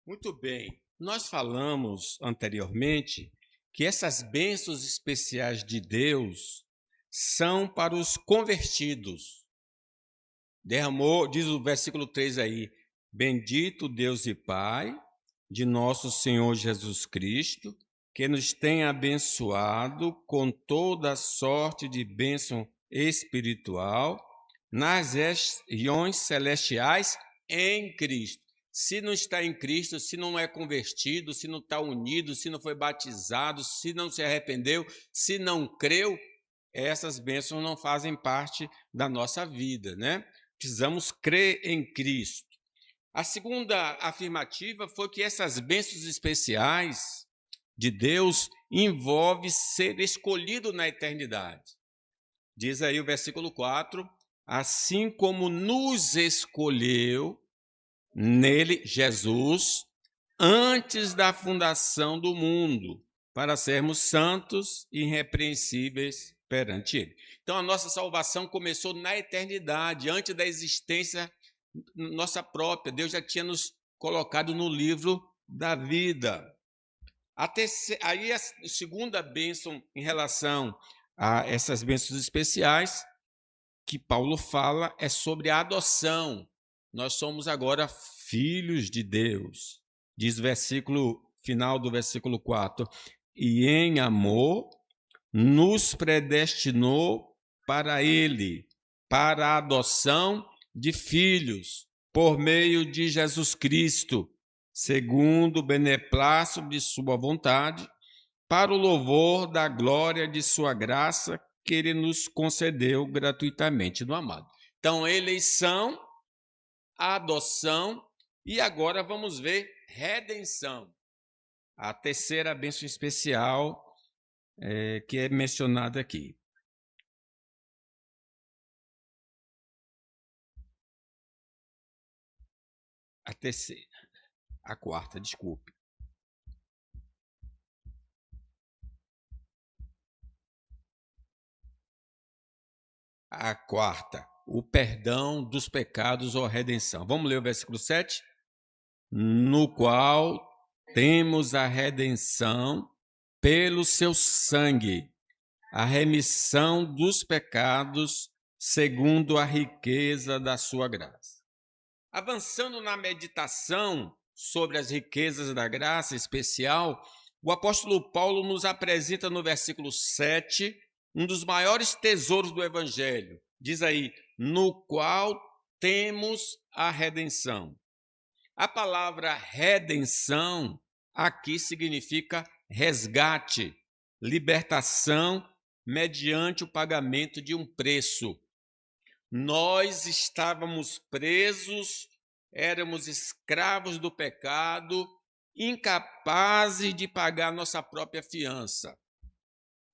Muito bem. Nós falamos anteriormente que essas bênçãos especiais de Deus são para os convertidos. Derramou, diz o versículo 3 aí, bendito Deus e Pai de nosso Senhor Jesus Cristo, que nos tem abençoado com toda sorte de bênção espiritual nas regiões celestiais em Cristo. Se não está em Cristo, se não é convertido, se não está unido, se não foi batizado, se não se arrependeu, se não creu, essas bênçãos não fazem parte da nossa vida, né? Precisamos crer em Cristo. A segunda afirmativa foi que essas bênçãos especiais de Deus envolvem ser escolhido na eternidade. Diz aí o versículo 4, assim como nos escolheu nele, Jesus, antes da fundação do mundo, para sermos santos e irrepreensíveis perante ele. Então, a nossa salvação começou na eternidade, antes da existência nossa própria. Deus já tinha nos colocado no livro da vida. Aí a segunda bênção em relação a essas bênçãos especiais que Paulo fala é sobre a adoção. Nós somos agora filhos de Deus. Diz o versículo final do versículo 4. E em amor nos predestinou para ele, para a adoção de filhos, por meio de Jesus Cristo, segundo o beneplácito de sua vontade, para o louvor da glória de sua graça, que ele nos concedeu gratuitamente no amado. Então, eleição, adoção e agora vamos ver redenção. A terceira bênção especial que é mencionada aqui. A quarta, desculpe. A quarta, o perdão dos pecados ou a redenção. Vamos ler o versículo 7? No qual temos a redenção pelo seu sangue, a remissão dos pecados segundo a riqueza da sua graça. Avançando na meditação sobre as riquezas da graça especial, o apóstolo Paulo nos apresenta no versículo 7 um dos maiores tesouros do Evangelho. Diz aí, no qual temos a redenção. A palavra redenção aqui significa resgate, libertação mediante o pagamento de um preço. Nós estávamos presos, éramos escravos do pecado, incapazes de pagar nossa própria fiança.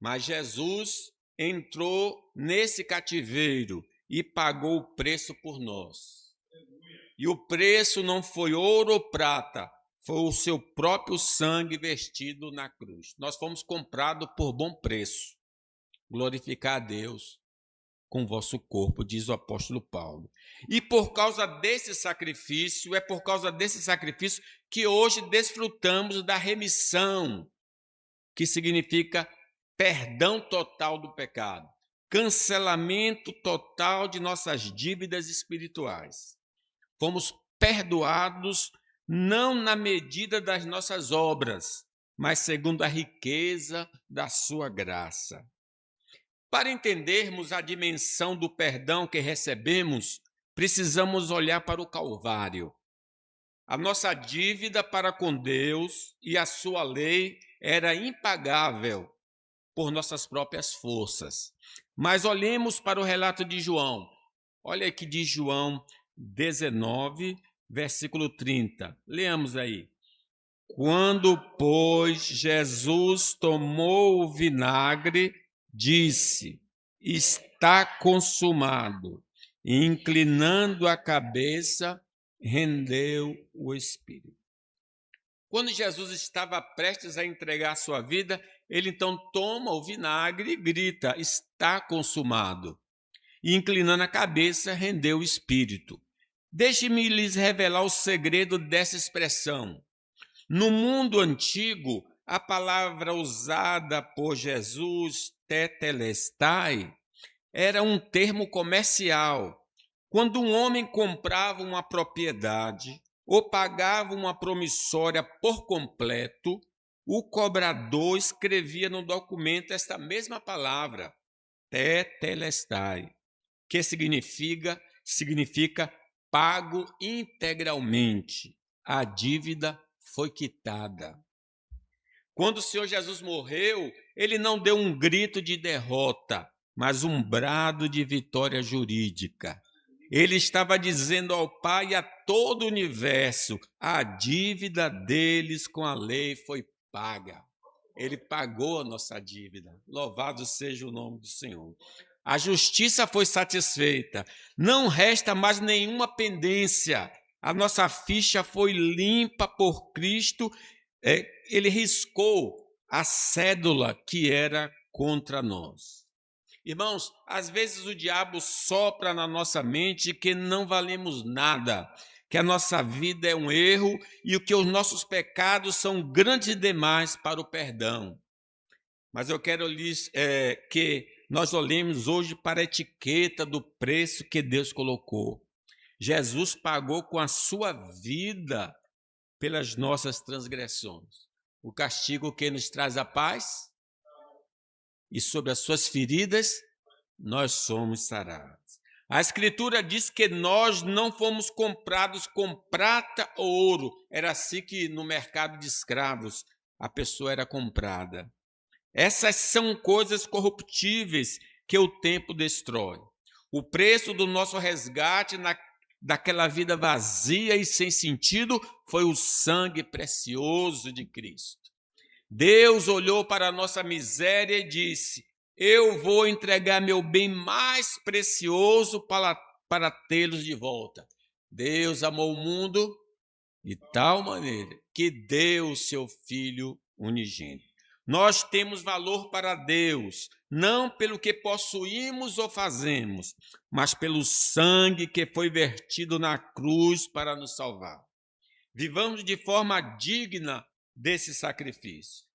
Mas Jesus entrou nesse cativeiro e pagou o preço por nós. E o preço não foi ouro ou prata, foi o seu próprio sangue vertido na cruz. Nós fomos comprados por bom preço. Glorificar a Deus com o vosso corpo, diz o apóstolo Paulo. E por causa desse sacrifício, que hoje desfrutamos da remissão, que significa perdão total do pecado, cancelamento total de nossas dívidas espirituais. Fomos perdoados não na medida das nossas obras, mas segundo a riqueza da sua graça. Para entendermos a dimensão do perdão que recebemos, precisamos olhar para o Calvário. A nossa dívida para com Deus e a sua lei era impagável por nossas próprias forças. Mas olhemos para o relato de João. Olha aqui de João 19, versículo 30. Leamos aí. Quando, pois, Jesus tomou o vinagre, disse, está consumado. E, inclinando a cabeça, rendeu o Espírito. Quando Jesus estava prestes a entregar a sua vida, ele então toma o vinagre e grita, está consumado. E, inclinando a cabeça, rendeu o Espírito. Deixe-me lhes revelar o segredo dessa expressão. No mundo antigo, a palavra usada por Jesus, tetelestai, era um termo comercial. Quando um homem comprava uma propriedade ou pagava uma promissória por completo, o cobrador escrevia no documento esta mesma palavra, tetelestai, que significa pago integralmente. A dívida foi quitada. Quando o Senhor Jesus morreu, ele não deu um grito de derrota, mas um brado de vitória jurídica. Ele estava dizendo ao Pai e a todo o universo: a dívida deles com a lei foi paga. Ele pagou a nossa dívida. Louvado seja o nome do Senhor. A justiça foi satisfeita. Não resta mais nenhuma pendência. A nossa ficha foi limpa por Cristo. Ele riscou a cédula que era contra nós. Irmãos, às vezes o diabo sopra na nossa mente que não valemos nada, que a nossa vida é um erro e que os nossos pecados são grandes demais para o perdão. Mas eu quero que nós olhemos hoje para a etiqueta do preço que Deus colocou. Jesus pagou com a sua vida pelas nossas transgressões. O castigo que nos traz a paz, e sobre as suas feridas nós somos sarados. A Escritura diz que nós não fomos comprados com prata ou ouro. Era assim que no mercado de escravos a pessoa era comprada. Essas são coisas corruptíveis que o tempo destrói. O preço do nosso resgate daquela vida vazia e sem sentido foi o sangue precioso de Cristo. Deus olhou para a nossa miséria e disse: eu vou entregar meu bem mais precioso para tê-los de volta. Deus amou o mundo de tal maneira que deu o seu Filho unigênito. Nós temos valor para Deus, não pelo que possuímos ou fazemos, mas pelo sangue que foi vertido na cruz para nos salvar. Vivamos de forma digna desse sacrifício.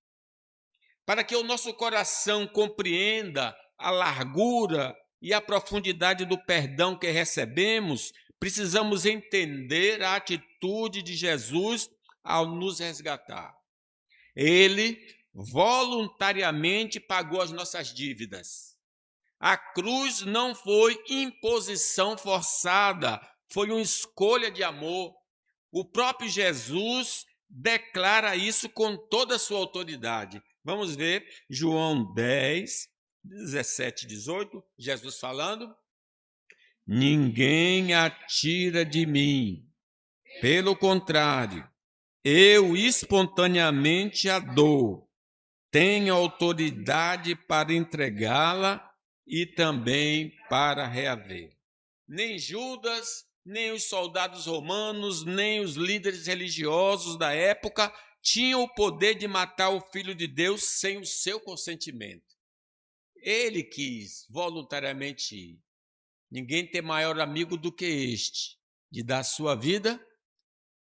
Para que o nosso coração compreenda a largura e a profundidade do perdão que recebemos, precisamos entender a atitude de Jesus ao nos resgatar. Ele voluntariamente pagou as nossas dívidas. A cruz não foi imposição forçada, foi uma escolha de amor. O próprio Jesus declara isso com toda a sua autoridade. Vamos ver João 10, 17 e 18, Jesus falando: ninguém atira de mim, pelo contrário, eu espontaneamente a dou, tenho autoridade para entregá-la e também para reaver. Nem Judas, nem os soldados romanos, nem os líderes religiosos da época tinham o poder de matar o Filho de Deus sem o seu consentimento. Ele quis voluntariamente ir. Ninguém tem maior amigo do que este, de dar sua vida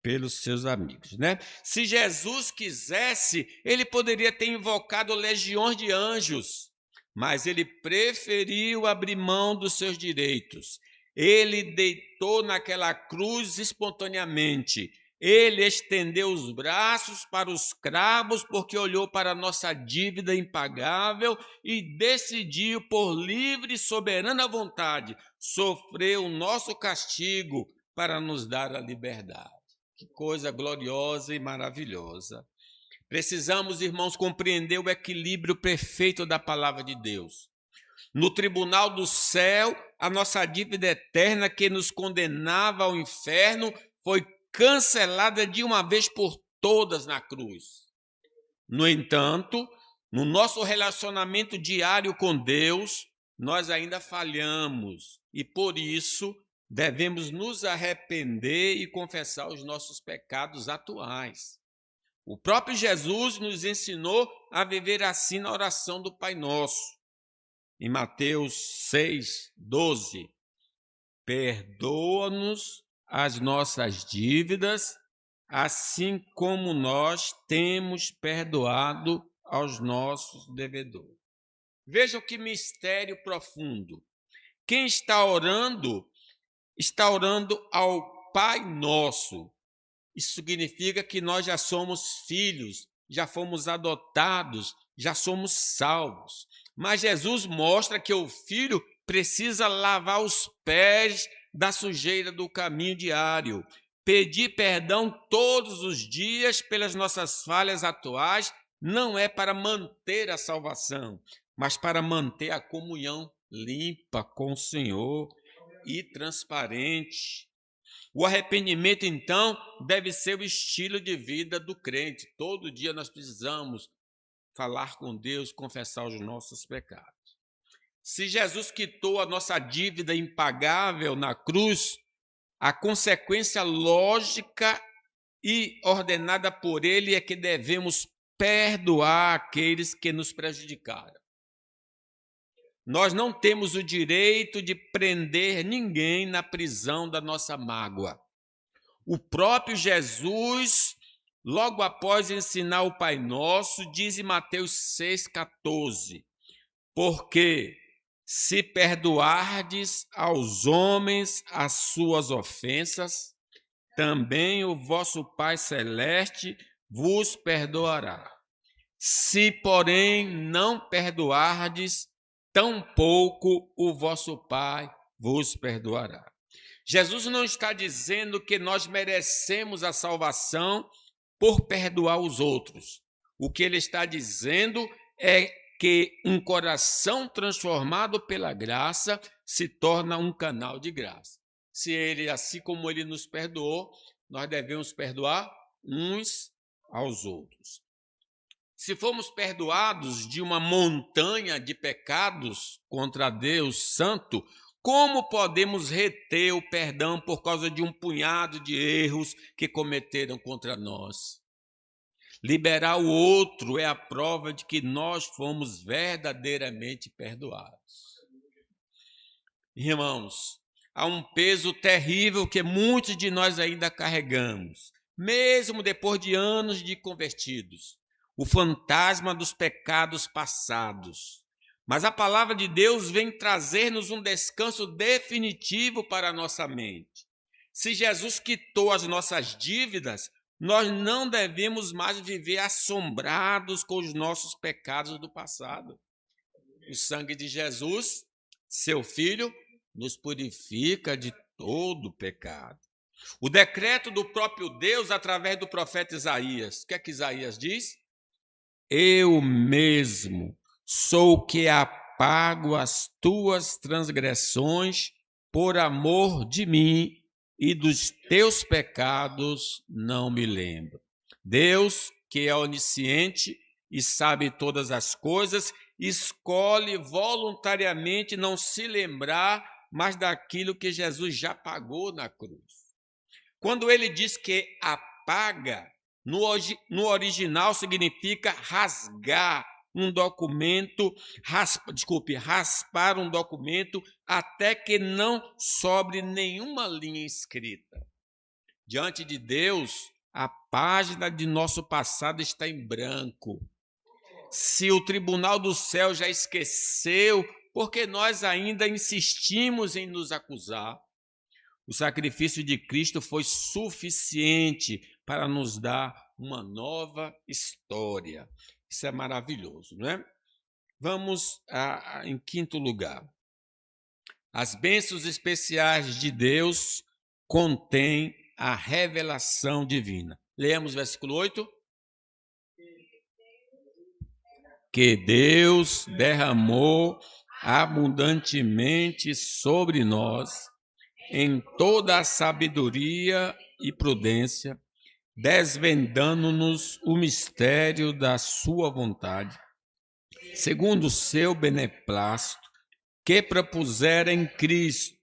pelos seus amigos, né? Se Jesus quisesse, ele poderia ter invocado legiões de anjos, mas ele preferiu abrir mão dos seus direitos. Ele deitou naquela cruz espontaneamente. Ele estendeu os braços para os cravos porque olhou para a nossa dívida impagável e decidiu, por livre e soberana vontade, sofrer o nosso castigo para nos dar a liberdade. Que coisa gloriosa e maravilhosa. Precisamos, irmãos, compreender o equilíbrio perfeito da palavra de Deus. No tribunal do céu, a nossa dívida eterna que nos condenava ao inferno foi cancelada de uma vez por todas na cruz. No entanto, no nosso relacionamento diário com Deus, nós ainda falhamos e, por isso, devemos nos arrepender e confessar os nossos pecados atuais. O próprio Jesus nos ensinou a viver assim na oração do Pai Nosso. Em Mateus 6, 12, perdoa-nos as nossas dívidas, assim como nós temos perdoado aos nossos devedores. Vejam que mistério profundo. Quem está orando ao Pai Nosso. Isso significa que nós já somos filhos, já fomos adotados, já somos salvos. Mas Jesus mostra que o filho precisa lavar os pés da sujeira do caminho diário, pedir perdão todos os dias pelas nossas falhas atuais, não é para manter a salvação, mas para manter a comunhão limpa com o Senhor e transparente. O arrependimento, então, deve ser o estilo de vida do crente. Todo dia nós precisamos falar com Deus, confessar os nossos pecados. Se Jesus quitou a nossa dívida impagável na cruz, a consequência lógica e ordenada por ele é que devemos perdoar aqueles que nos prejudicaram. Nós não temos o direito de prender ninguém na prisão da nossa mágoa. O próprio Jesus, logo após ensinar o Pai Nosso, diz em Mateus 6,14: porque se perdoardes aos homens as suas ofensas, também o vosso Pai Celeste vos perdoará. Se, porém, não perdoardes, tampouco o vosso Pai vos perdoará. Jesus não está dizendo que nós merecemos a salvação por perdoar os outros. O que ele está dizendo é que um coração transformado pela graça se torna um canal de graça. Se ele, assim como ele nos perdoou, nós devemos perdoar uns aos outros. Se fomos perdoados de uma montanha de pecados contra Deus Santo, como podemos reter o perdão por causa de um punhado de erros que cometeram contra nós? Liberar o outro é a prova de que nós fomos verdadeiramente perdoados. Irmãos, há um peso terrível que muitos de nós ainda carregamos, mesmo depois de anos de convertidos. O fantasma dos pecados passados. Mas a palavra de Deus vem trazer-nos um descanso definitivo para a nossa mente. Se Jesus quitou as nossas dívidas, nós não devemos mais viver assombrados com os nossos pecados do passado. O sangue de Jesus, seu Filho, nos purifica de todo pecado. O decreto do próprio Deus, através do profeta Isaías. O que é que Isaías diz? Eu mesmo sou o que apago as tuas transgressões por amor de mim, e dos teus pecados não me lembro. Deus, que é onisciente e sabe todas as coisas, escolhe voluntariamente não se lembrar mais daquilo que Jesus já pagou na cruz. Quando ele diz que apaga, no original significa rasgar um documento, raspar um documento até que não sobre nenhuma linha escrita. Diante de Deus, a página de nosso passado está em branco. Se o tribunal do céu já esqueceu, porque nós ainda insistimos em nos acusar? O sacrifício de Cristo foi suficiente para nos dar uma nova história. Isso é maravilhoso, não é? Vamos em quinto lugar. As bênçãos especiais de Deus contêm a revelação divina. Leemos o versículo 8. Que Deus derramou abundantemente sobre nós em toda a sabedoria e prudência, desvendando-nos o mistério da sua vontade, segundo o seu beneplácito, que propusera em Cristo,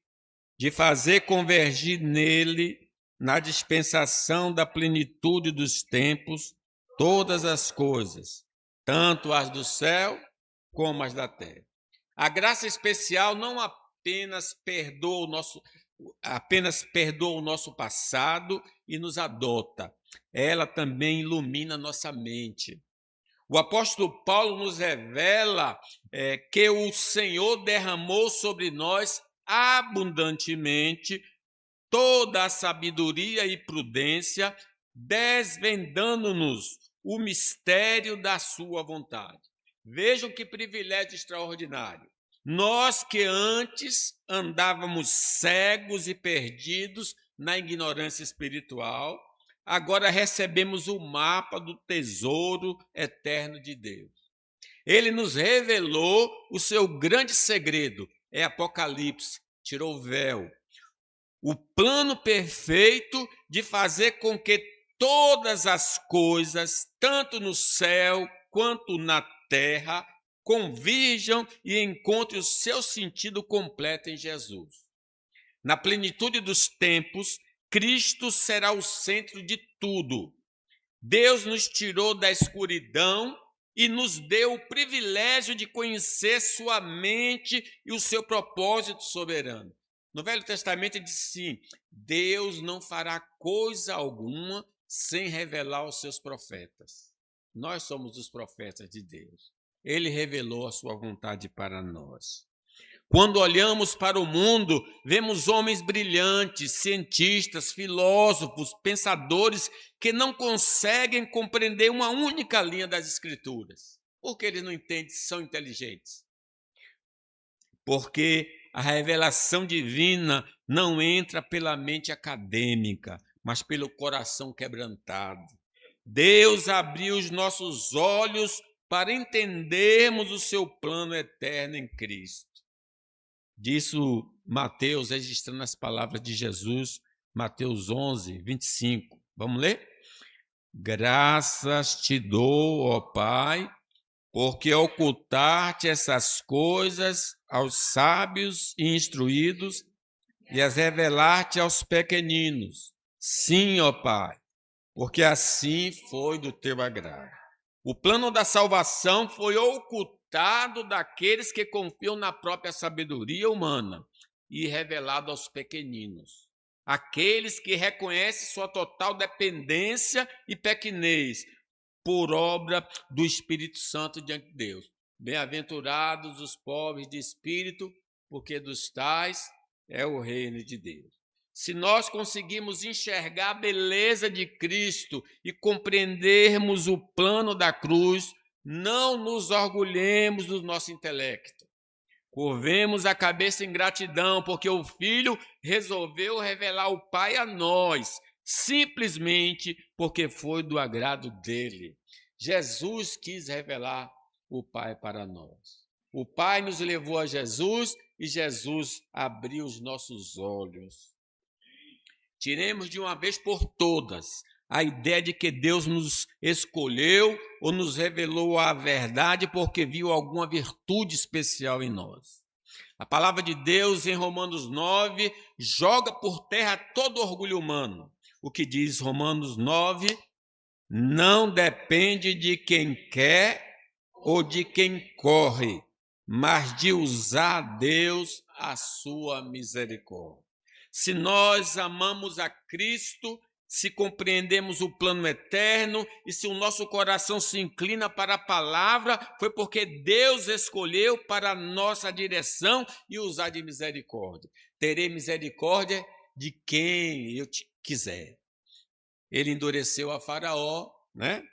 de fazer convergir nele, na dispensação da plenitude dos tempos, todas as coisas, tanto as do céu como as da terra. A graça especial não apenas perdoa o nosso passado e nos adota. Ela também ilumina nossa mente. O apóstolo Paulo nos revela que o Senhor derramou sobre nós abundantemente toda a sabedoria e prudência, desvendando-nos o mistério da sua vontade. Vejam que privilégio extraordinário. Nós que antes andávamos cegos e perdidos na ignorância espiritual, agora recebemos o mapa do tesouro eterno de Deus. Ele nos revelou o seu grande segredo, é Apocalipse, tirou o véu. O plano perfeito de fazer com que todas as coisas, tanto no céu quanto na terra, convirjam e encontrem o seu sentido completo em Jesus. Na plenitude dos tempos, Cristo será o centro de tudo. Deus nos tirou da escuridão e nos deu o privilégio de conhecer sua mente e o seu propósito soberano. No Velho Testamento diz assim: Deus não fará coisa alguma sem revelar aos seus profetas. Nós somos os profetas de Deus. Ele revelou a sua vontade para nós. Quando olhamos para o mundo, vemos homens brilhantes, cientistas, filósofos, pensadores que não conseguem compreender uma única linha das Escrituras. Por que eles não entendem se são inteligentes? Porque a revelação divina não entra pela mente acadêmica, mas pelo coração quebrantado. Deus abriu os nossos olhos para entendermos o seu plano eterno em Cristo. Disso Mateus, registrando as palavras de Jesus, Mateus 11, 25. Vamos ler? Graças te dou, ó Pai, porque ocultar-te essas coisas aos sábios e instruídos e as revelar-te aos pequeninos. Sim, ó Pai, porque assim foi do teu agrado. O plano da salvação foi ocultado daqueles que confiam na própria sabedoria humana e revelado aos pequeninos, aqueles que reconhecem sua total dependência e pequenez por obra do Espírito Santo diante de Deus. Bem-aventurados os pobres de espírito, porque dos tais é o reino de Deus. Se nós conseguirmos enxergar a beleza de Cristo e compreendermos o plano da cruz, não nos orgulhemos do nosso intelecto. Curvemos a cabeça em gratidão, porque o Filho resolveu revelar o Pai a nós, simplesmente porque foi do agrado dele. Jesus quis revelar o Pai para nós. O Pai nos levou a Jesus e Jesus abriu os nossos olhos. Tiremos de uma vez por todas a ideia de que Deus nos escolheu ou nos revelou a verdade porque viu alguma virtude especial em nós. A palavra de Deus, em Romanos 9, joga por terra todo orgulho humano. O que diz Romanos 9, não depende de quem quer ou de quem corre, mas de usar Deus a sua misericórdia. Se nós amamos a Cristo, se compreendemos o plano eterno e se o nosso coração se inclina para a palavra, foi porque Deus escolheu para a nossa direção e usar de misericórdia. Terei misericórdia de quem eu quiser. Ele endureceu a Faraó, né?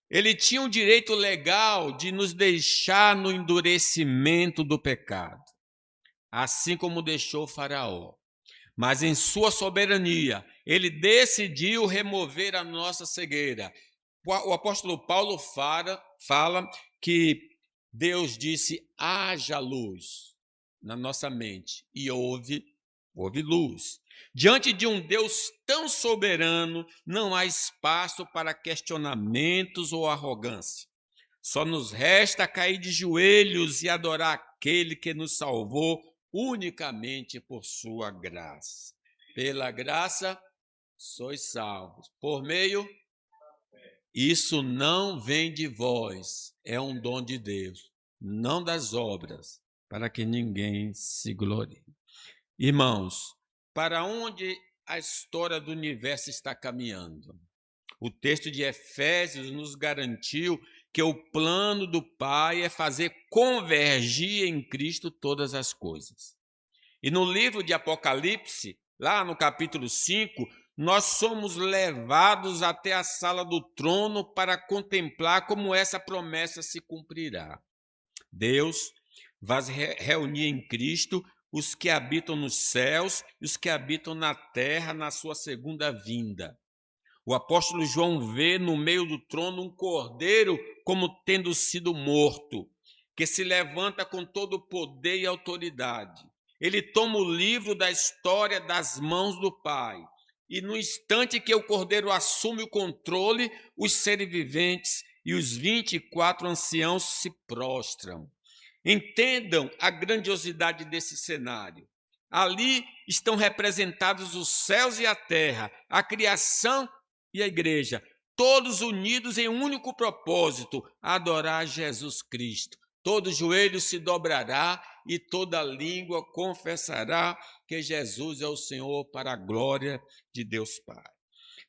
Ele tinha o direito legal de nos deixar no endurecimento do pecado, assim como deixou o Faraó. Mas em sua soberania, ele decidiu remover a nossa cegueira. O apóstolo Paulo fala que Deus disse, haja luz na nossa mente, e houve luz. Diante de um Deus tão soberano, não há espaço para questionamentos ou arrogância. Só nos resta cair de joelhos e adorar aquele que nos salvou unicamente por sua graça. Pela graça, sois salvos. Por meio, isso não vem de vós, é um dom de Deus, não das obras, para que ninguém se glorie. Irmãos, para onde a história do universo está caminhando. O texto de Efésios nos garantiu que o plano do Pai é fazer convergir em Cristo todas as coisas. E no livro de Apocalipse, lá no capítulo 5, nós somos levados até a sala do trono para contemplar como essa promessa se cumprirá. Deus vai reunir em Cristo os que habitam nos céus e os que habitam na terra na sua segunda vinda. O apóstolo João vê no meio do trono um cordeiro como tendo sido morto, que se levanta com todo o poder e autoridade. Ele toma o livro da história das mãos do Pai. E no instante que o cordeiro assume o controle, os seres viventes e os 24 anciãos se prostram. Entendam a grandiosidade desse cenário. Ali estão representados os céus e a terra, a criação e a igreja, todos unidos em um único propósito: adorar Jesus Cristo. Todo joelho se dobrará e toda língua confessará que Jesus é o Senhor, para a glória de Deus Pai.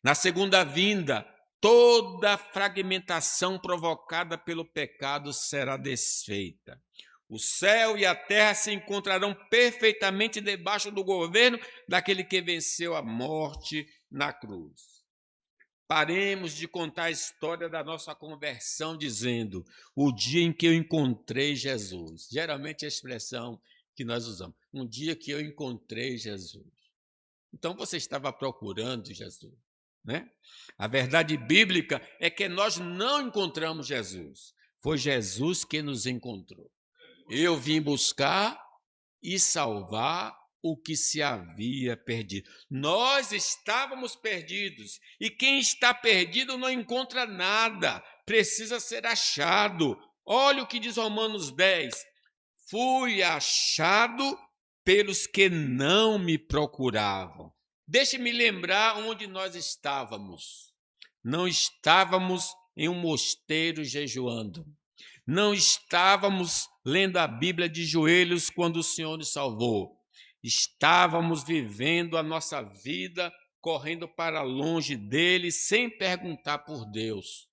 Na segunda vinda, toda fragmentação provocada pelo pecado será desfeita. O céu e a terra se encontrarão perfeitamente debaixo do governo daquele que venceu a morte na cruz. Paremos de contar a história da nossa conversão dizendo: o dia em que eu encontrei Jesus. Geralmente é a expressão que nós usamos. Um dia que eu encontrei Jesus. Então você estava procurando Jesus, né? A verdade bíblica é que nós não encontramos Jesus. Foi Jesus que nos encontrou. Eu vim buscar e salvar o que se havia perdido. Nós estávamos perdidos, e quem está perdido não encontra nada, precisa ser achado. Olha o que diz Romanos 10. Fui achado pelos que não me procuravam. Deixe-me lembrar onde nós estávamos. Não estávamos em um mosteiro jejuando. Não estávamos lendo a Bíblia de joelhos quando o Senhor nos salvou. Estávamos vivendo a nossa vida, correndo para longe dele, sem perguntar por Deus.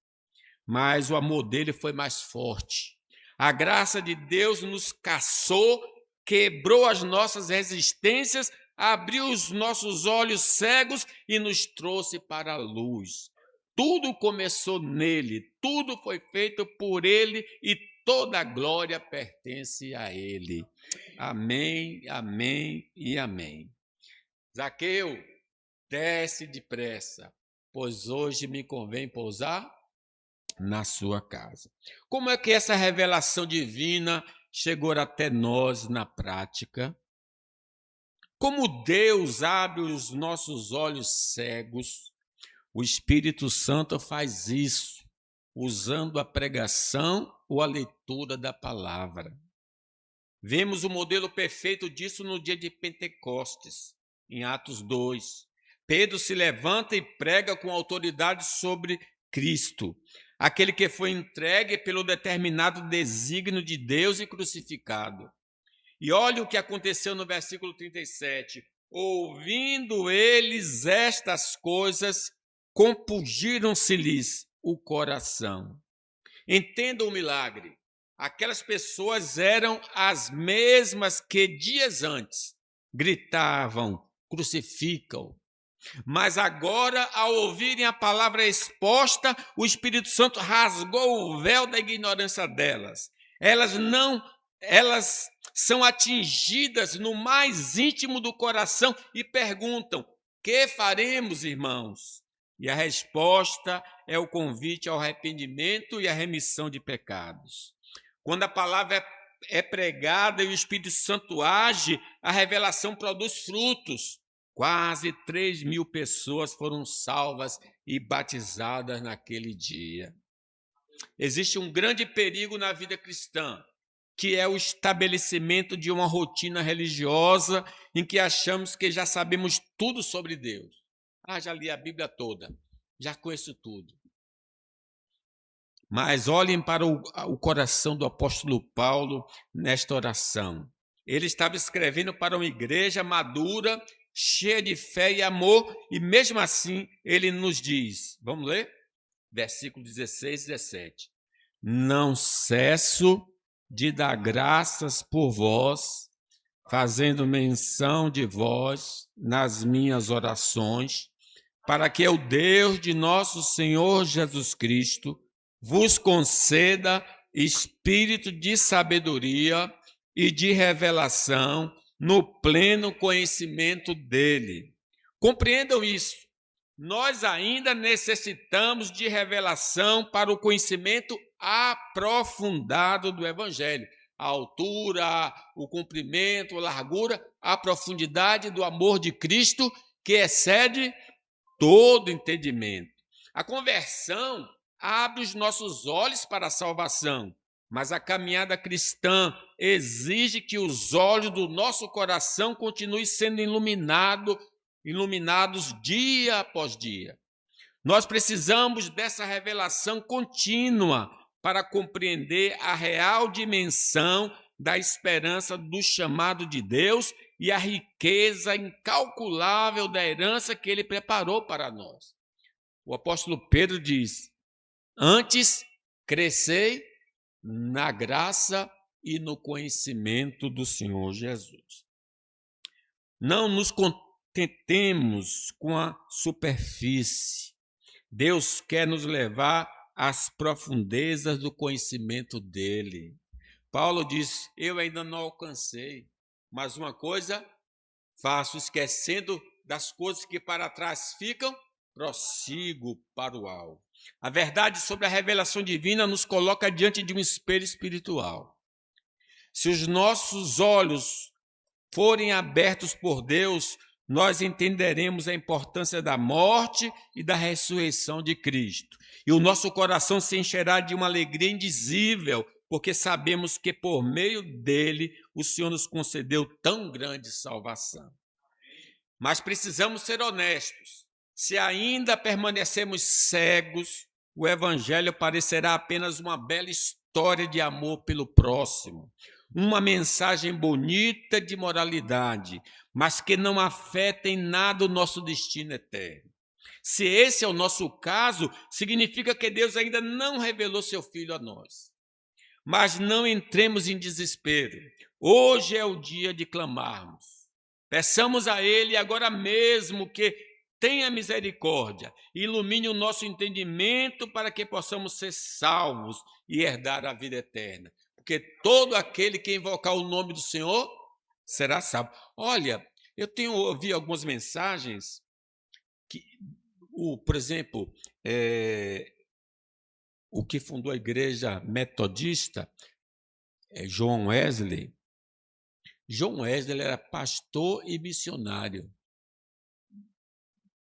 Mas o amor dele foi mais forte. A graça de Deus nos caçou, quebrou as nossas resistências, abriu os nossos olhos cegos e nos trouxe para a luz. Tudo começou nele, tudo foi feito por ele e toda a glória pertence a ele. Amém, amém e amém. Zaqueu, desce depressa, pois hoje me convém pousar na sua casa. Como é que essa revelação divina chegou até nós na prática? Como Deus abre os nossos olhos cegos, o Espírito Santo faz isso, usando a pregação ou a leitura da palavra. Vemos o modelo perfeito disso no dia de Pentecostes, em Atos 2. Pedro se levanta e prega com autoridade sobre Cristo, aquele que foi entregue pelo determinado desígnio de Deus e crucificado. E olha o que aconteceu no versículo 37. Ouvindo eles estas coisas, compungiram-se-lhes o coração. Entenda o milagre. Aquelas pessoas eram as mesmas que dias antes gritavam: crucificam. Mas agora, ao ouvirem a palavra exposta, o Espírito Santo rasgou o véu da ignorância delas. Elas são atingidas no mais íntimo do coração e perguntam: que faremos, irmãos? E a resposta é o convite ao arrependimento e à remissão de pecados. Quando a palavra é pregada e o Espírito Santo age, a revelação produz frutos. Quase 3.000 pessoas foram salvas e batizadas naquele dia. Existe um grande perigo na vida cristã, que é o estabelecimento de uma rotina religiosa em que achamos que já sabemos tudo sobre Deus. Já li a Bíblia toda, já conheço tudo. Mas olhem para o coração do apóstolo Paulo nesta oração. Ele estava escrevendo para uma igreja madura, cheia de fé e amor, e mesmo assim ele nos diz, vamos ler? Versículo 16 e 17. Não cesso de dar graças por vós, fazendo menção de vós nas minhas orações, para que o Deus de nosso Senhor Jesus Cristo vos conceda espírito de sabedoria e de revelação no pleno conhecimento dele. Compreendam isso. Nós ainda necessitamos de revelação para o conhecimento aprofundado do Evangelho. A altura, o comprimento, a largura, a profundidade do amor de Cristo que excede todo entendimento. A conversão abre os nossos olhos para a salvação, mas a caminhada cristã exige que os olhos do nosso coração continuem sendo iluminados dia após dia. Nós precisamos dessa revelação contínua para compreender a real dimensão da esperança do chamado de Deus e a riqueza incalculável da herança que ele preparou para nós. O apóstolo Pedro diz: antes crescei na graça e no conhecimento do Senhor Jesus. Não nos contentemos com a superfície. Deus quer nos levar às profundezas do conhecimento dele. Paulo diz: eu ainda não alcancei, mas uma coisa faço, esquecendo das coisas que para trás ficam, prossigo para o alvo. A verdade sobre a revelação divina nos coloca diante de um espelho espiritual. Se os nossos olhos forem abertos por Deus, nós entenderemos a importância da morte e da ressurreição de Cristo. E o nosso coração se encherá de uma alegria indizível, porque sabemos que por meio dele o Senhor nos concedeu tão grande salvação. Mas precisamos ser honestos. Se ainda permanecemos cegos, o Evangelho parecerá apenas uma bela história de amor pelo próximo, uma mensagem bonita de moralidade, mas que não afeta em nada o nosso destino eterno. Se esse é o nosso caso, significa que Deus ainda não revelou seu Filho a nós. Mas não entremos em desespero. Hoje é o dia de clamarmos. Peçamos a Ele agora mesmo que tenha misericórdia, ilumine o nosso entendimento para que possamos ser salvos e herdar a vida eterna. Porque todo aquele que invocar o nome do Senhor será salvo. Olha, eu tenho ouvido algumas mensagens que, por exemplo, o que fundou a igreja metodista, John Wesley. John Wesley era pastor e missionário.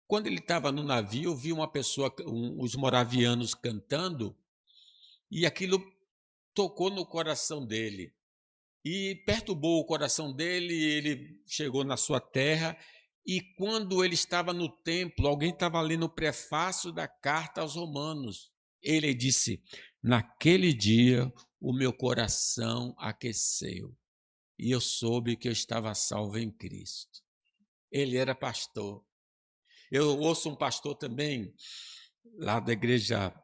Quando ele estava no navio, viu uma pessoa, os moravianos cantando, e aquilo tocou no coração dele e perturbou o coração dele. Ele chegou na sua terra e, quando ele estava no templo, alguém estava lendo o prefácio da carta aos Romanos. Ele disse: naquele dia o meu coração aqueceu e eu soube que eu estava salvo em Cristo. Ele era pastor. Eu ouço um pastor também, lá da Igreja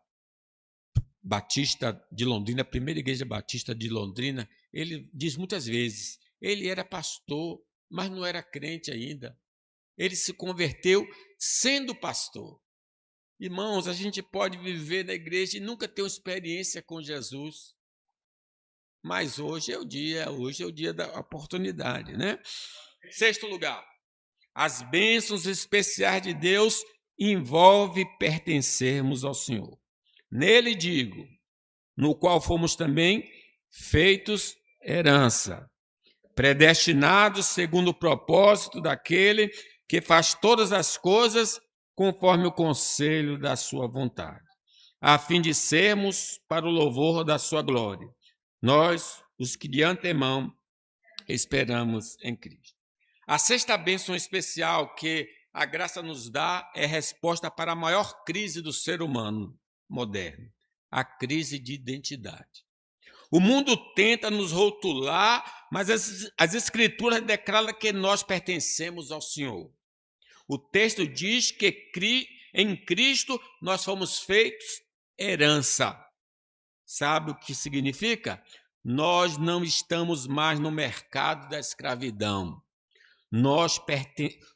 Batista de Londrina, a primeira Igreja Batista de Londrina. Ele diz muitas vezes, ele era pastor, mas não era crente ainda. Ele se converteu sendo pastor. Irmãos, a gente pode viver na igreja e nunca ter uma experiência com Jesus. Mas hoje é o dia da oportunidade, né? Sexto lugar, as bênçãos especiais de Deus envolvem pertencermos ao Senhor. Nele digo, no qual fomos também feitos herança, predestinados segundo o propósito daquele que faz todas as coisas conforme o conselho da sua vontade, a fim de sermos para o louvor da sua glória, nós, os que de antemão esperamos em Cristo. A sexta bênção especial que a graça nos dá é resposta para a maior crise do ser humano moderno, a crise de identidade. O mundo tenta nos rotular, mas as Escrituras declaram que nós pertencemos ao Senhor. O texto diz que em Cristo nós fomos feitos herança. Sabe o que significa? Nós não estamos mais no mercado da escravidão. Nós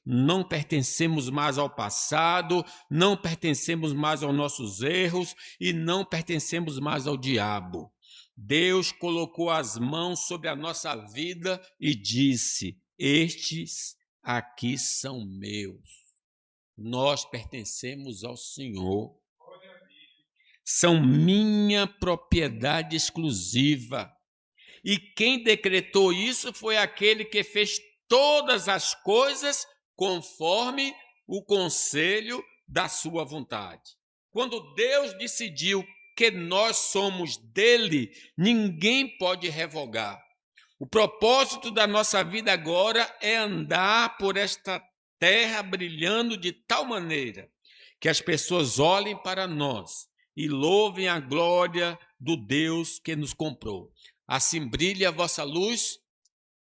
não pertencemos mais ao passado, não pertencemos mais aos nossos erros e não pertencemos mais ao diabo. Deus colocou as mãos sobre a nossa vida e disse: estes aqui são meus. Nós pertencemos ao Senhor. São minha propriedade exclusiva. E quem decretou isso foi aquele que fez todas as coisas conforme o conselho da sua vontade. Quando Deus decidiu que nós somos dele, ninguém pode revogar. O propósito da nossa vida agora é andar por esta terra brilhando de tal maneira que as pessoas olhem para nós e louvem a glória do Deus que nos comprou. Assim brilhe a vossa luz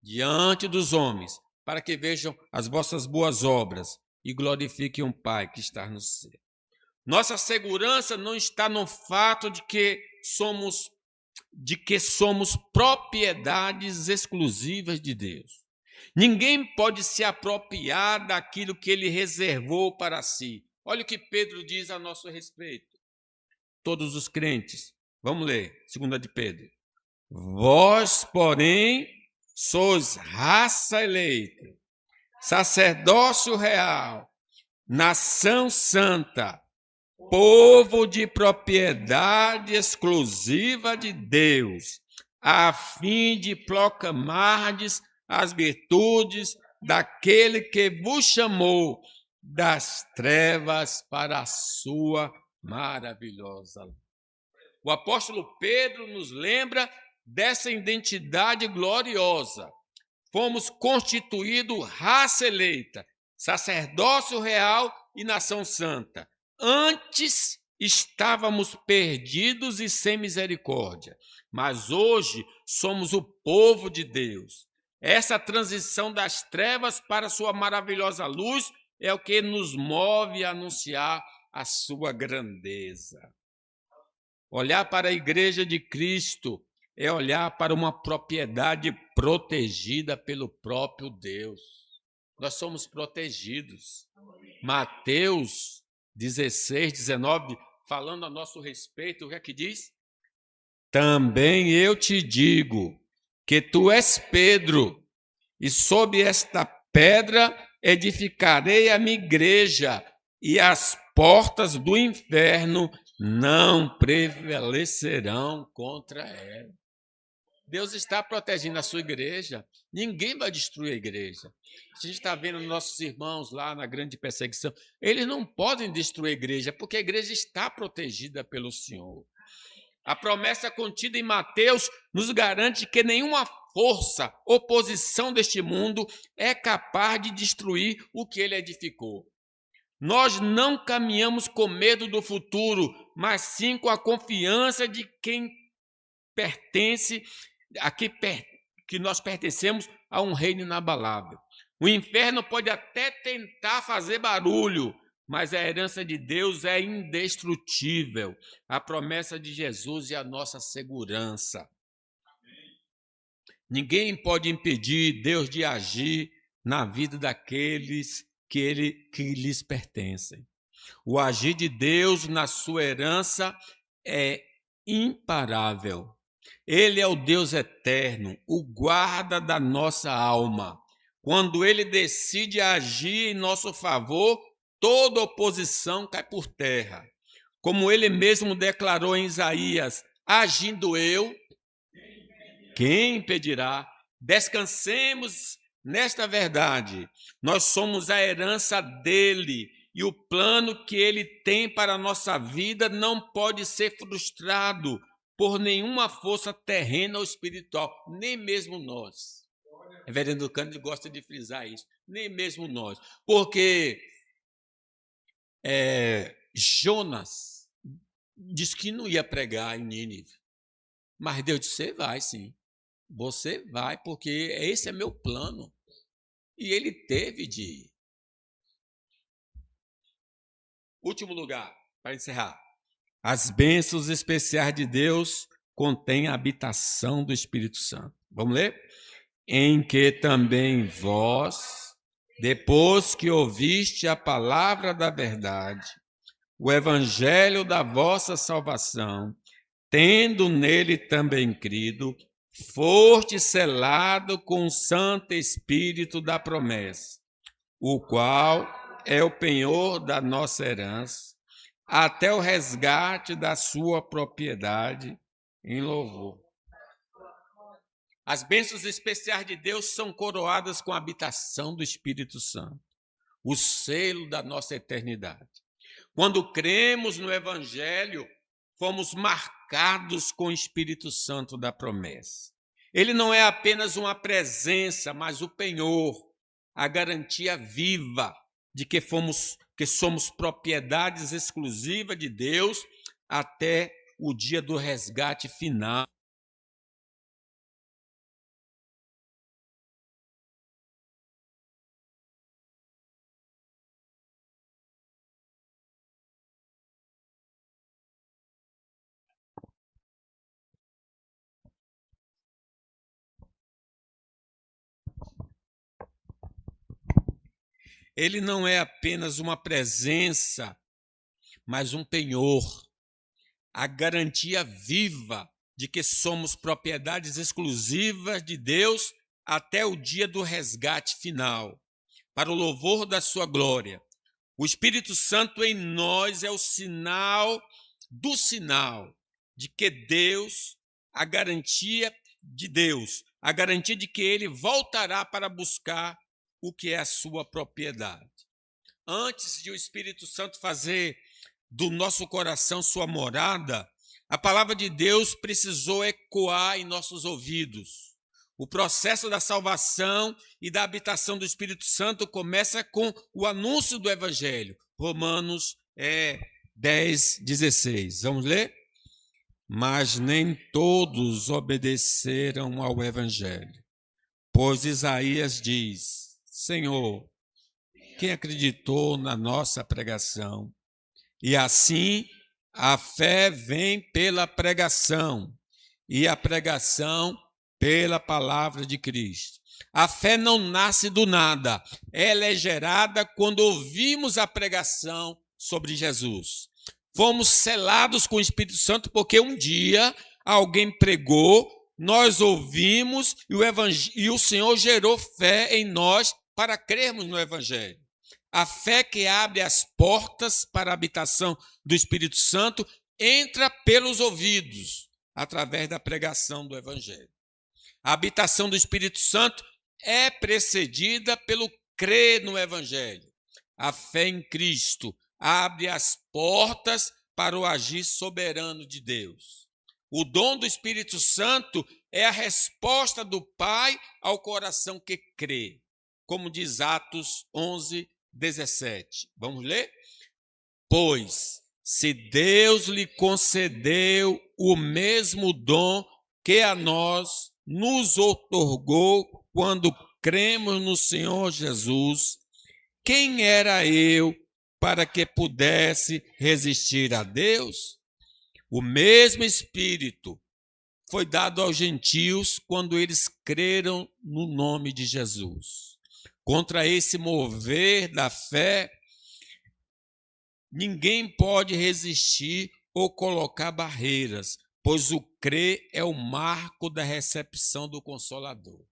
diante dos homens, para que vejam as vossas boas obras e glorifiquem o Pai que está no céu. Nossa segurança não está no fato de que somos propriedades exclusivas de Deus. Ninguém pode se apropriar daquilo que ele reservou para si. Olha o que Pedro diz a nosso respeito. Todos os crentes. Vamos ler, 2 de Pedro. Vós, porém, sois raça eleita, sacerdócio real, nação santa, povo de propriedade exclusiva de Deus, a fim de proclamardes as virtudes daquele que vos chamou das trevas para a sua maravilhosa luz. O apóstolo Pedro nos lembra dessa identidade gloriosa. Fomos constituídos raça eleita, sacerdócio real e nação santa. Antes estávamos perdidos e sem misericórdia, mas hoje somos o povo de Deus. Essa transição das trevas para a sua maravilhosa luz é o que nos move a anunciar a sua grandeza. Olhar para a igreja de Cristo é olhar para uma propriedade protegida pelo próprio Deus. Nós somos protegidos. Mateus 16, 19, falando a nosso respeito, o que é que diz? Também eu te digo que tu és Pedro, e sob esta pedra edificarei a minha igreja, e as portas do inferno não prevalecerão contra ela. Deus está protegendo a sua igreja. Ninguém vai destruir a igreja. A gente está vendo nossos irmãos lá na grande perseguição. Eles não podem destruir a igreja, porque a igreja está protegida pelo Senhor. A promessa contida em Mateus nos garante que nenhuma força, oposição deste mundo é capaz de destruir o que ele edificou. Nós não caminhamos com medo do futuro, mas sim com a confiança de quem pertence, que nós pertencemos a um reino inabalável. O inferno pode até tentar fazer barulho, mas a herança de Deus é indestrutível. A promessa de Jesus é a nossa segurança. Ninguém pode impedir Deus de agir na vida daqueles que lhes pertencem. O agir de Deus na sua herança é imparável. Ele é o Deus eterno, o guarda da nossa alma. Quando ele decide agir em nosso favor, toda oposição cai por terra. Como ele mesmo declarou em Isaías: agindo eu, quem impedirá? Descansemos nesta verdade. Nós somos a herança dele e o plano que ele tem para a nossa vida não pode ser frustrado por nenhuma força terrena ou espiritual, nem mesmo nós. O reverendo Cândido gosta de frisar isso, nem mesmo nós. Porque Jonas disse que não ia pregar em Nínive. Mas Deus disse, você vai sim. Você vai, porque esse é meu plano. E ele teve de ir. Último lugar, para encerrar. As bênçãos especiais de Deus contêm a habitação do Espírito Santo. Vamos ler? Em que também vós, depois que ouviste a palavra da verdade, o evangelho da vossa salvação, tendo nele também crido, foste selado com o Santo Espírito da promessa, o qual é o penhor da nossa herança, até o resgate da sua propriedade em louvor. As bênçãos especiais de Deus são coroadas com a habitação do Espírito Santo, o selo da nossa eternidade. Quando cremos no Evangelho, fomos marcados com o Espírito Santo da promessa. Ele não é apenas uma presença, mas o penhor, a garantia viva de que somos propriedades exclusivas de Deus até o dia do resgate final. Ele não é apenas uma presença, mas um penhor, a garantia viva de que somos propriedades exclusivas de Deus até o dia do resgate final, para o louvor da sua glória. O Espírito Santo em nós é o sinal de que Deus, a garantia de Deus, a garantia de que ele voltará para buscar o que é a sua propriedade. Antes de o Espírito Santo fazer do nosso coração sua morada, a palavra de Deus precisou ecoar em nossos ouvidos. O processo da salvação e da habitação do Espírito Santo começa com o anúncio do Evangelho. Romanos 10:16. Vamos ler? Mas nem todos obedeceram ao Evangelho, pois Isaías diz, Senhor, quem acreditou na nossa pregação? E assim a fé vem pela pregação, e a pregação pela palavra de Cristo. A fé não nasce do nada, ela é gerada quando ouvimos a pregação sobre Jesus. Fomos selados com o Espírito Santo porque um dia alguém pregou, nós ouvimos e o Senhor gerou fé em nós para crermos no Evangelho. A fé que abre as portas para a habitação do Espírito Santo entra pelos ouvidos, através da pregação do Evangelho. A habitação do Espírito Santo é precedida pelo crer no Evangelho. A fé em Cristo abre as portas para o agir soberano de Deus. O dom do Espírito Santo é a resposta do Pai ao coração que crê, como diz Atos 11:17. Vamos ler? Pois, se Deus lhe concedeu o mesmo dom que a nós nos outorgou quando cremos no Senhor Jesus, quem era eu para que pudesse resistir a Deus? O mesmo Espírito foi dado aos gentios quando eles creram no nome de Jesus. Contra esse mover da fé, ninguém pode resistir ou colocar barreiras, pois o crer é o marco da recepção do Consolador.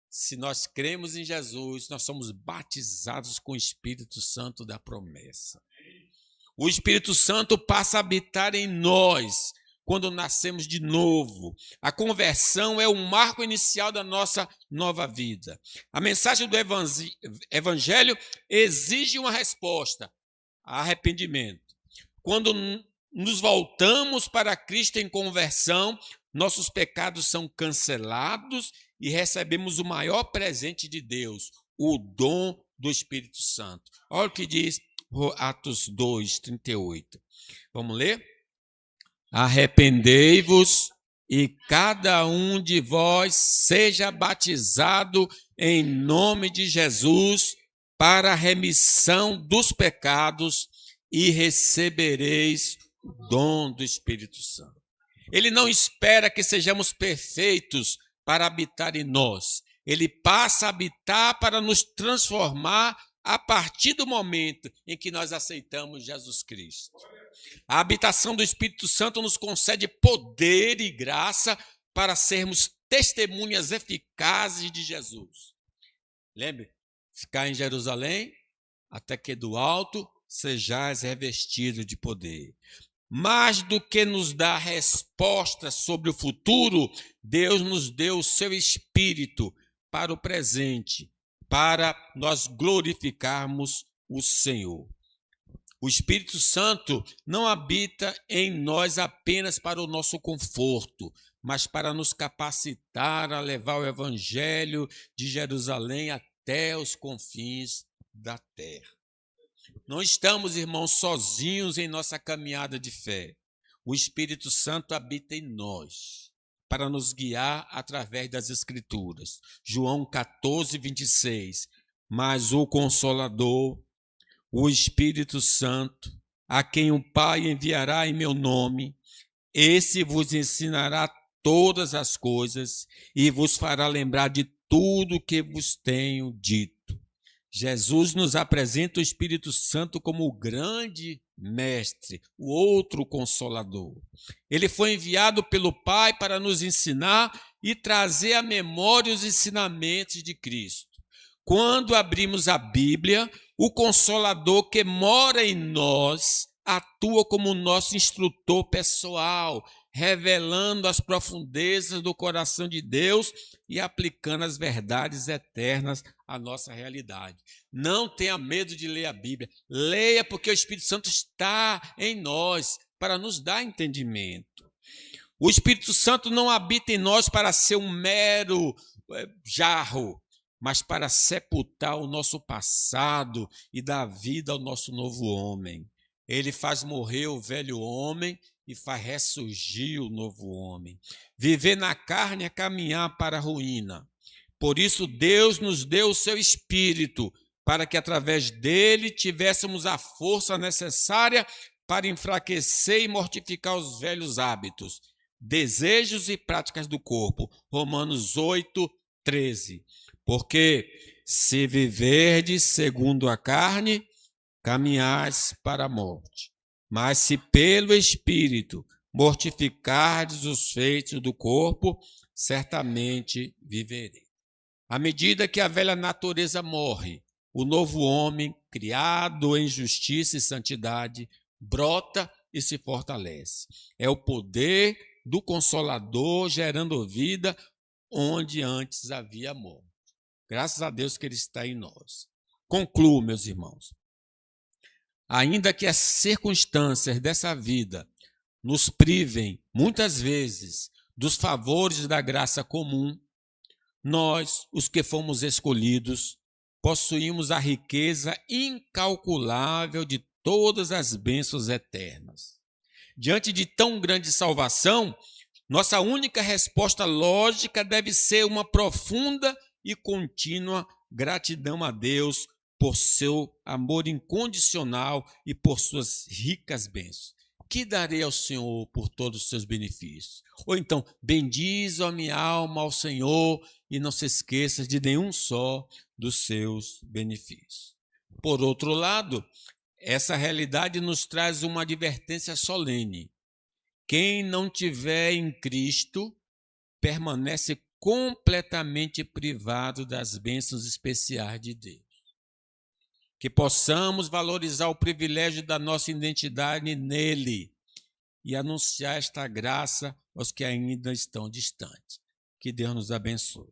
Se nós cremos em Jesus, nós somos batizados com o Espírito Santo da promessa. O Espírito Santo passa a habitar em nós quando nascemos de novo. A conversão é o marco inicial da nossa nova vida. A mensagem do Evangelho exige uma resposta: arrependimento. Quando nos voltamos para Cristo em conversão, nossos pecados são cancelados e recebemos o maior presente de Deus, o dom do Espírito Santo. Olha o que diz Atos 2:38. Vamos ler? Arrependei-vos e cada um de vós seja batizado em nome de Jesus para a remissão dos pecados e recebereis o dom do Espírito Santo. Ele não espera que sejamos perfeitos para habitar em nós. Ele passa a habitar para nos transformar a partir do momento em que nós aceitamos Jesus Cristo. A habitação do Espírito Santo nos concede poder e graça para sermos testemunhas eficazes de Jesus. Lembre, ficar em Jerusalém, até que do alto sejais revestidos de poder. Mais do que nos dar respostas sobre o futuro, Deus nos deu o seu Espírito para o presente, para nós glorificarmos o Senhor. O Espírito Santo não habita em nós apenas para o nosso conforto, mas para nos capacitar a levar o Evangelho de Jerusalém até os confins da terra. Não estamos, irmãos, sozinhos em nossa caminhada de fé. O Espírito Santo habita em nós para nos guiar através das Escrituras. João 14, 26. Mas o Consolador, o Espírito Santo, a quem o Pai enviará em meu nome, esse vos ensinará todas as coisas e vos fará lembrar de tudo o que vos tenho dito. Jesus nos apresenta o Espírito Santo como o grande mestre, o outro consolador. Ele foi enviado pelo Pai para nos ensinar e trazer à memória os ensinamentos de Cristo. Quando abrimos a Bíblia, o Consolador que mora em nós atua como nosso instrutor pessoal, revelando as profundezas do coração de Deus e aplicando as verdades eternas à nossa realidade. Não tenha medo de ler a Bíblia. Leia, porque o Espírito Santo está em nós para nos dar entendimento. O Espírito Santo não habita em nós para ser um mero jarro, mas para sepultar o nosso passado e dar vida ao nosso novo homem. Ele faz morrer o velho homem e faz ressurgir o novo homem. Viver na carne é caminhar para a ruína. Por isso Deus nos deu o seu Espírito, para que através dele tivéssemos a força necessária para enfraquecer e mortificar os velhos hábitos, desejos e práticas do corpo. Romanos 8, 13. Porque se viverdes segundo a carne, caminhais para a morte. Mas se pelo Espírito mortificardes os feitos do corpo, certamente vivereis. À medida que a velha natureza morre, o novo homem, criado em justiça e santidade, brota e se fortalece. É o poder do Consolador gerando vida onde antes havia morte. Graças a Deus que Ele está em nós. Concluo, meus irmãos. Ainda que as circunstâncias dessa vida nos privem, muitas vezes, dos favores da graça comum, nós, os que fomos escolhidos, possuímos a riqueza incalculável de todas as bênçãos eternas. Diante de tão grande salvação, nossa única resposta lógica deve ser uma profunda e contínua gratidão a Deus por seu amor incondicional e por suas ricas bênçãos. Que darei ao Senhor por todos os seus benefícios? Ou então, bendize a minha alma ao Senhor e não se esqueça de nenhum só dos seus benefícios. Por outro lado, essa realidade nos traz uma advertência solene. Quem não tiver em Cristo permanece completamente privado das bênçãos especiais de Deus. Que possamos valorizar o privilégio da nossa identidade nele e anunciar esta graça aos que ainda estão distantes. Que Deus nos abençoe.